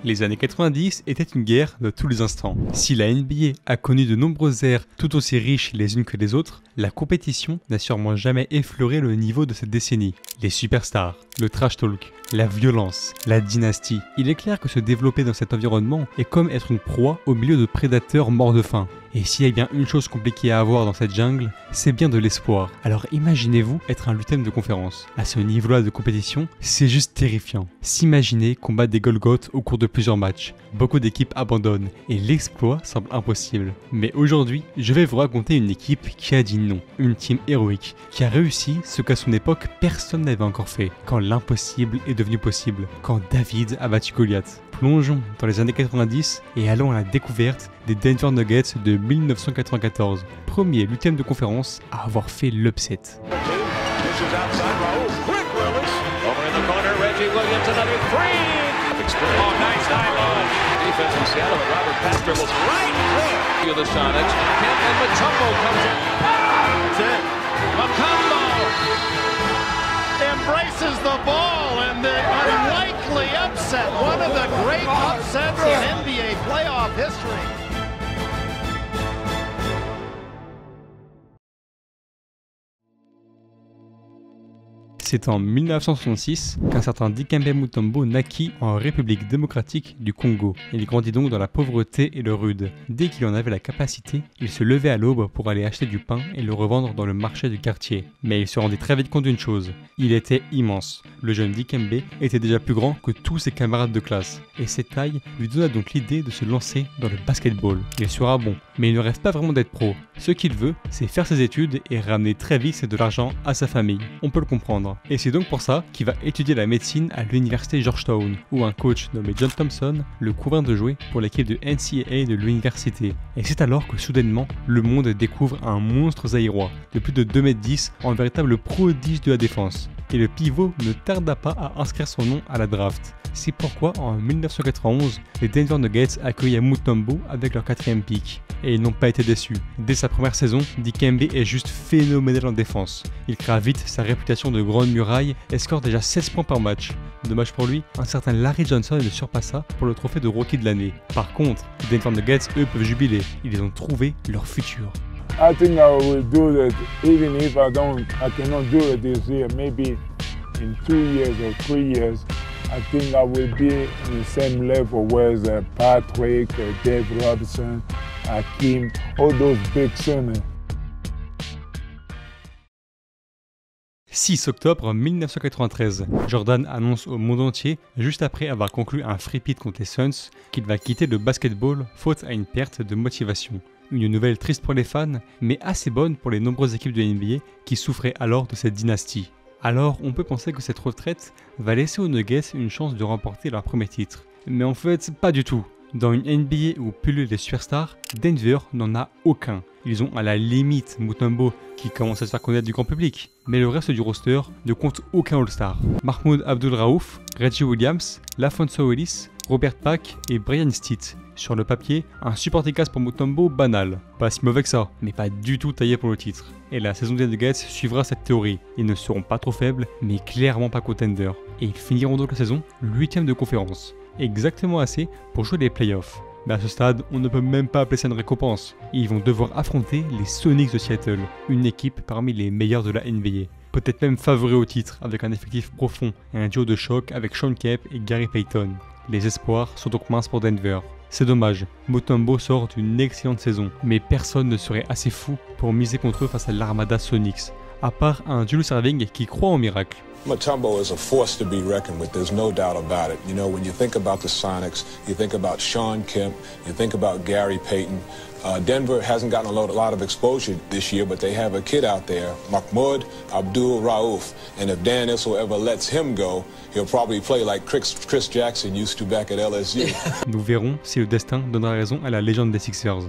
Les années 90 étaient une guerre de tous les instants. Si la NBA a connu de nombreuses ères tout aussi riches les unes que les autres, la compétition n'a sûrement jamais effleuré le niveau de cette décennie. Les superstars, le trash talk, la violence, la dynastie. Il est clair que se développer dans cet environnement est comme être une proie au milieu de prédateurs morts de faim. Et s'il y a bien une chose compliquée à avoir dans cette jungle, c'est bien de l'espoir. Alors imaginez-vous être un lutteur de conférence. À ce niveau-là de compétition, c'est juste terrifiant. S'imaginer combattre des Golgoths au cours de plusieurs matchs. Beaucoup d'équipes abandonnent et l'exploit semble impossible. Mais aujourd'hui, je vais vous raconter une équipe qui a dit non. Une team héroïque qui a réussi ce qu'à son époque personne n'avait encore fait. Quand l'impossible est devenu possible. Quand David a battu Goliath. Plongeons dans les années 90 et allons à la découverte des Denver Nuggets de 1994, premier huitième de conférence à avoir fait l'upset. Embraces the ball and the unlikely upset, one of the great upsets in NBA playoff history. C'est en 1966 qu'un certain Dikembe Mutombo naquit en République démocratique du Congo. Il grandit donc dans la pauvreté et le rude. Dès qu'il en avait la capacité, il se levait à l'aube pour aller acheter du pain et le revendre dans le marché du quartier. Mais il se rendit très vite compte d'une chose, il était immense. Le jeune Dikembe était déjà plus grand que tous ses camarades de classe. Et cette taille lui donna donc l'idée de se lancer dans le basketball. Il sera bon, mais il ne rêve pas vraiment d'être pro. Ce qu'il veut, c'est faire ses études et ramener très vite de l'argent à sa famille. On peut le comprendre. Et c'est donc pour ça qu'il va étudier la médecine à l'université Georgetown, où un coach nommé John Thompson le convainc de jouer pour l'équipe de NCAA de l'université. Et c'est alors que soudainement, le monde découvre un monstre zaïrois, de plus de 2,10 m, en véritable prodige de la défense. Et le pivot ne tarda pas à inscrire son nom à la draft. C'est pourquoi en 1991, les Denver Nuggets accueillent Mutombo avec leur 4e pick. Et ils n'ont pas été déçus. Dès sa première saison, Dikembe est juste phénoménal en défense. Il créa vite sa réputation de grande muraille et score déjà 16 points par match. Dommage pour lui, un certain Larry Johnson le surpassa pour le trophée de rookie de l'année. Par contre, les Denver Nuggets, eux, peuvent jubiler. Ils ont trouvé leur futur. I think I will do that even if I cannot do it this year. Maybe in 2 years or 3 years, I think I will be in the same level with Patrick, Dave Robinson, Hakeem, all those big centers. 6 octobre 1993, Jordan annonce au monde entier, juste après avoir conclu un free hit contre les Suns, qu'il va quitter le basketball faute à une perte de motivation. Une nouvelle triste pour les fans, mais assez bonne pour les nombreuses équipes de NBA qui souffraient alors de cette dynastie. Alors on peut penser que cette retraite va laisser aux Nuggets une chance de remporter leur premier titre. Mais en fait, pas du tout. Dans une NBA où pullulent les superstars, Denver n'en a aucun. Ils ont à la limite Mutombo qui commence à se faire connaître du grand public. Mais le reste du roster ne compte aucun All-Star. Mahmoud Abdul-Raouf, Reggie Williams, LaFonso Ellis, Robert Pack et Brian Stitt. Sur le papier, un supporting cast pour Mutombo banal. Pas si mauvais que ça, mais pas du tout taillé pour le titre. Et la saison des Nuggets suivra cette théorie. Ils ne seront pas trop faibles, mais clairement pas contenders. Et ils finiront donc la saison 8e de conférence. Exactement assez pour jouer les playoffs. Mais à ce stade, on ne peut même pas appeler ça une récompense. Ils vont devoir affronter les Sonics de Seattle, une équipe parmi les meilleures de la NBA. Peut-être même favori au titre, avec un effectif profond et un duo de choc avec Sean Kemp et Gary Payton. Les espoirs sont donc minces pour Denver. C'est dommage, Mutombo sort d'une excellente saison, mais personne ne serait assez fou pour miser contre eux face à l'armada Sonics, à part un Julius Erving qui croit en miracle. Mutombo is a force to be reckoned with, there's no doubt about it. You know, when you think about the Sonics, you think about Sean Kemp, you think about Gary Payton. Denver hasn't gotten a lot of exposure this year, but they have a kid out there, Mahmoud Abdul-Raouf. And if Dan Issel ever lets him go, he'll probably play like Chris Jackson used to back at LSU. Nous verrons si le destin donnera raison à la légende des Sixers.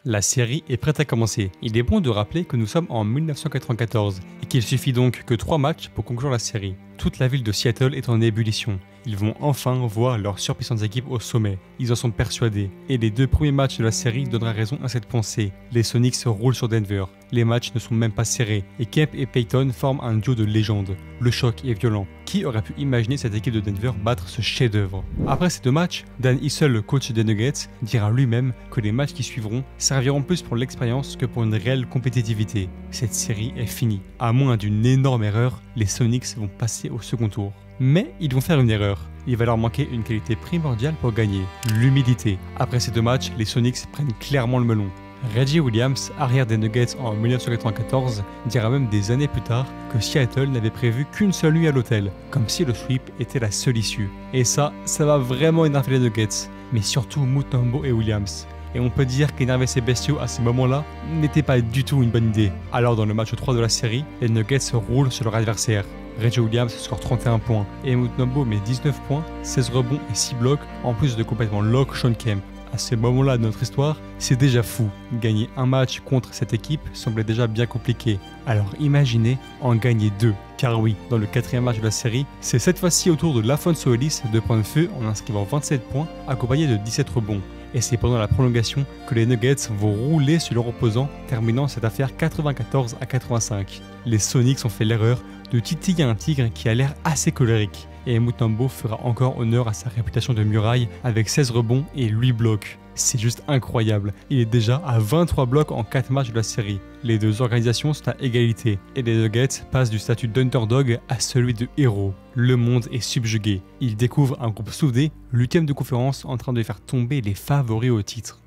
La série est prête à commencer. Il est bon de rappeler que nous sommes en 1994 et qu'il suffit donc que 3 matchs pour conclure la série. Toute la ville de Seattle est en ébullition. Ils vont enfin voir leurs surpuissantes équipes au sommet. Ils en sont persuadés. Et les 2 premiers matchs de la série donnera raison à cette pensée. Les Sonics roulent sur Denver. Les matchs ne sont même pas serrés. Et Kemp et Payton forment un duo de légende. Le choc est violent. Qui aurait pu imaginer cette équipe de Denver battre ce chef-d'œuvre? Après ces deux matchs, Dan Issel, le coach des Nuggets, dira lui-même que les matchs qui suivront serviront plus pour l'expérience que pour une réelle compétitivité. Cette série est finie. À moins d'une énorme erreur, les Sonics vont passer au second tour. Mais ils vont faire une erreur. Il va leur manquer une qualité primordiale pour gagner, l'humilité. Après ces deux matchs, les Sonics prennent clairement le melon. Reggie Williams, arrière des Nuggets en 1994, dira même des années plus tard que Seattle n'avait prévu qu'une seule nuit à l'hôtel, comme si le sweep était la seule issue. Et ça va vraiment énerver les Nuggets, mais surtout Mutombo et Williams. Et on peut dire qu'énerver ces bestiaux à ces moments-là n'était pas du tout une bonne idée. Alors dans le match 3 de la série, les Nuggets roulent sur leur adversaire. Reggie Williams score 31 points et Mutombo met 19 points, 16 rebonds et 6 blocs, en plus de complètement lock Shawn Kemp. À ce moment-là de notre histoire, c'est déjà fou. Gagner un match contre cette équipe semblait déjà bien compliqué. Alors imaginez en gagner deux. Car oui, dans le quatrième match de la série, c'est cette fois-ci au tour de LaPhonso Ellis de prendre feu en inscrivant 27 points, accompagné de 17 rebonds. Et c'est pendant la prolongation que les Nuggets vont rouler sur leur opposant, terminant cette affaire 94-85. Les Sonics ont fait l'erreur de titiller un tigre qui a l'air assez colérique. Et Mutombo fera encore honneur à sa réputation de muraille avec 16 rebonds et 8 blocs. C'est juste incroyable, il est déjà à 23 blocs en 4 matchs de la série. Les deux organisations sont à égalité et les Nuggets passent du statut d'underdog à celui de héros. Le monde est subjugué. Ils découvrent un groupe soudé, 8e de conférence en train de faire tomber les favoris au titre.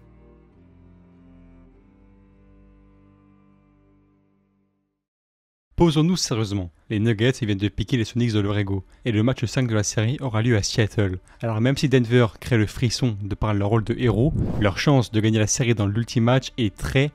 Posons-nous sérieusement, les Nuggets viennent de piquer les Sonics de leur ego, et le match 5 de la série aura lieu à Seattle. Alors même si Denver crée le frisson de par leur rôle de héros, leur chance de gagner la série dans l'ultime match est très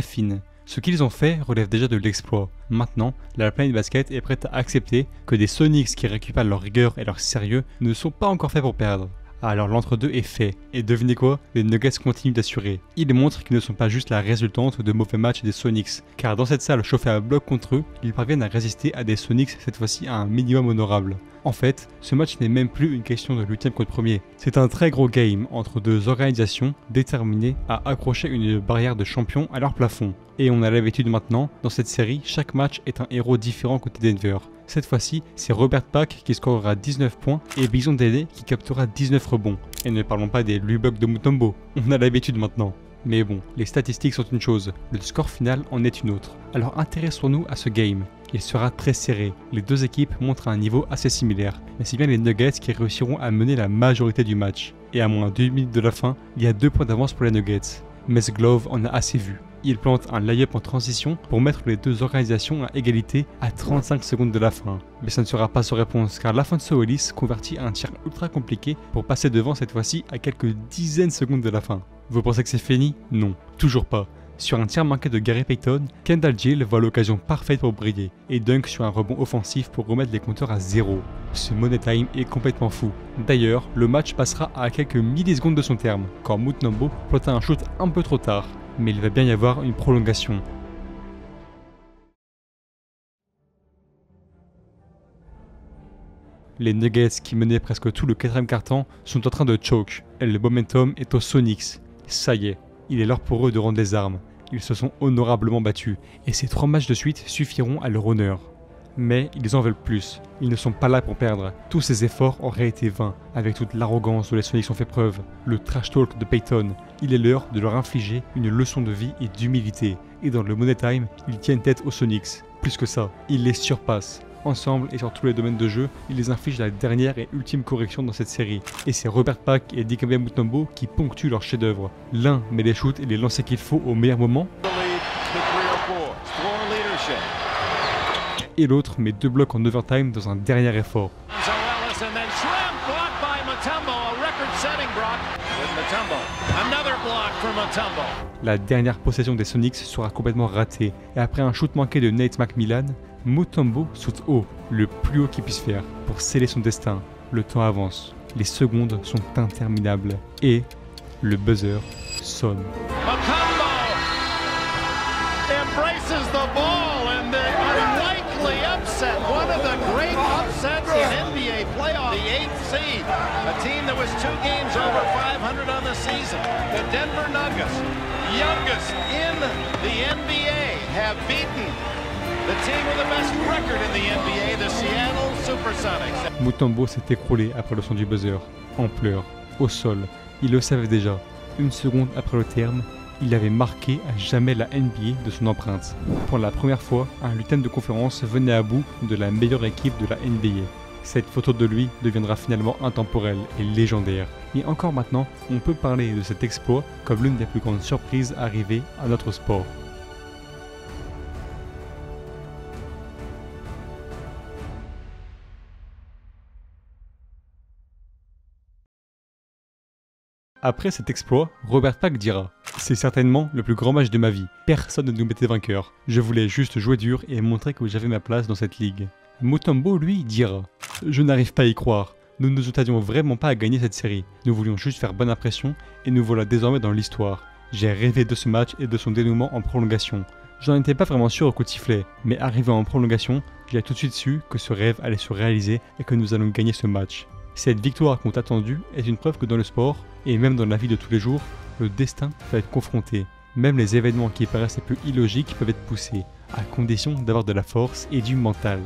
fine. Ce qu'ils ont fait relève déjà de l'exploit. Maintenant, la planète basket est prête à accepter que des Sonics qui récupèrent leur rigueur et leur sérieux ne sont pas encore faits pour perdre. Alors l'entre-deux est fait, et devinez quoi, les Nuggets continuent d'assurer. Ils montrent qu'ils ne sont pas juste la résultante de mauvais matchs des Sonics, car dans cette salle chauffée à bloc contre eux, ils parviennent à résister à des Sonics cette fois-ci à un minimum honorable. En fait, ce match n'est même plus une question de 8e contre premier, c'est un très gros game entre deux organisations déterminées à accrocher une barrière de champion à leur plafond. Et on a l'habitude maintenant, dans cette série, chaque match est un héros différent côté Denver. Cette fois-ci, c'est Robert Pack qui scorera 19 points et Bison Dele qui captera 19 rebonds. Et ne parlons pas des 8 blocs de Mutombo, on a l'habitude maintenant. Mais bon, les statistiques sont une chose, le score final en est une autre. Alors intéressons-nous à ce game. Il sera très serré, les deux équipes montrent un niveau assez similaire, mais c'est bien les Nuggets qui réussiront à mener la majorité du match. Et à moins de 2 minutes de la fin, il y a 2 points d'avance pour les Nuggets. Mesglove en a assez vu. Il plante un lay-up en transition pour mettre les deux organisations à égalité à 35 secondes de la fin. Mais ça ne sera pas sans réponse car LaPhonso Ellis convertit un tir ultra compliqué pour passer devant cette fois-ci à quelques dizaines de secondes de la fin. Vous pensez que c'est fini? Non, toujours pas. Sur un tir manqué de Gary Payton, Kendall Gill voit l'occasion parfaite pour briller et dunk sur un rebond offensif pour remettre les compteurs à 0. Ce Money Time est complètement fou. D'ailleurs, le match passera à quelques millisecondes de son terme, quand Mutombo planta un shoot un peu trop tard, mais il va bien y avoir une prolongation. Les Nuggets qui menaient presque tout le 4e quart-temps sont en train de choke et le momentum est aux Sonics. Ça y est, il est l'heure pour eux de rendre les armes. Ils se sont honorablement battus et ces 3 matchs de suite suffiront à leur honneur. Mais ils en veulent plus, ils ne sont pas là pour perdre. Tous ces efforts auraient été vains avec toute l'arrogance dont les Sonics ont fait preuve. Le trash talk de Payton, il est l'heure de leur infliger une leçon de vie et d'humilité. Et dans le Money Time, ils tiennent tête aux Sonics. Plus que ça, ils les surpassent. Ensemble et sur tous les domaines de jeu, ils les infligent la dernière et ultime correction dans cette série. Et c'est Robert Pack et Dikembe Mutombo qui ponctuent leur chef-d'œuvre. L'un met les shoots et les lancers qu'il faut au meilleur moment. Et l'autre met 2 blocs en overtime dans un dernier effort. La dernière possession des Sonics sera complètement ratée et après un shoot manqué de Nate McMillan, Mutombo saute haut, le plus haut qu'il puisse faire, pour sceller son destin. Le temps avance, les secondes sont interminables et le buzzer sonne. Mutombo embraces the ball and the unlikely upset, one of the great upsets in NBA playoffs. The 8th seed, a team that was 2 games over 500 on the season. The Denver Nuggets, youngest in the NBA, have beaten the team with the best record in the NBA, the Seattle Supersonics. Supersonics. Mutombo s'est écroulé après le son du buzzer, en pleurs, au sol. Il le savait déjà. Une seconde après le terme, il avait marqué à jamais la NBA de son empreinte. Pour la première fois, un lutin de conférence venait à bout de la meilleure équipe de la NBA. Cette photo de lui deviendra finalement intemporelle et légendaire. Et encore maintenant, on peut parler de cet exploit comme l'une des plus grandes surprises arrivées à notre sport. Après cet exploit, Robert Pack dira « C'est certainement le plus grand match de ma vie. Personne ne nous mettait vainqueur. Je voulais juste jouer dur et montrer que j'avais ma place dans cette ligue. » Mutombo, lui, dira « Je n'arrive pas à y croire. Nous ne nous attendions vraiment pas à gagner cette série. Nous voulions juste faire bonne impression et nous voilà désormais dans l'histoire. J'ai rêvé de ce match et de son dénouement en prolongation. J'en étais pas vraiment sûr au coup de sifflet, mais arrivé en prolongation, j'ai tout de suite su que ce rêve allait se réaliser et que nous allons gagner ce match. Cette victoire qu'on attendue est une preuve que dans le sport, et même dans la vie de tous les jours, le destin peut être confronté. Même les événements qui paraissent un peu illogiques peuvent être poussés, à condition d'avoir de la force et du mental.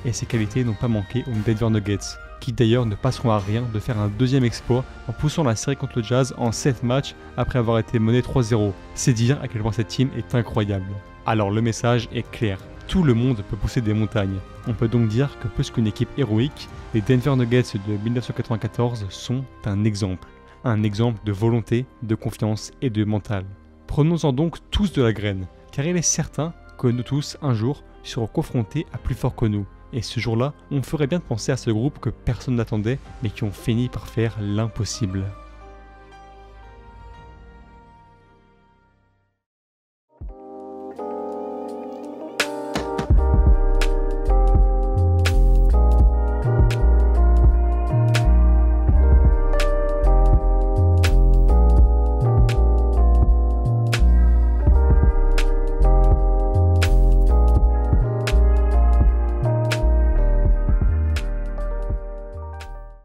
Et ces qualités n'ont pas manqué aux Denver Nuggets, qui d'ailleurs ne passeront à rien de faire un deuxième exploit en poussant la série contre le Jazz en 7 matchs après avoir été mené 3-0. C'est dire à quel point cette team est incroyable. Alors le message est clair. Tout le monde peut pousser des montagnes. On peut donc dire que plus qu'une équipe héroïque, les Denver Nuggets de 1994 sont un exemple. Un exemple de volonté, de confiance et de mental. Prenons-en donc tous de la graine, car il est certain que nous tous, un jour, serons confrontés à plus fort que nous. Et ce jour-là, on ferait bien de penser à ce groupe que personne n'attendait, mais qui ont fini par faire l'impossible.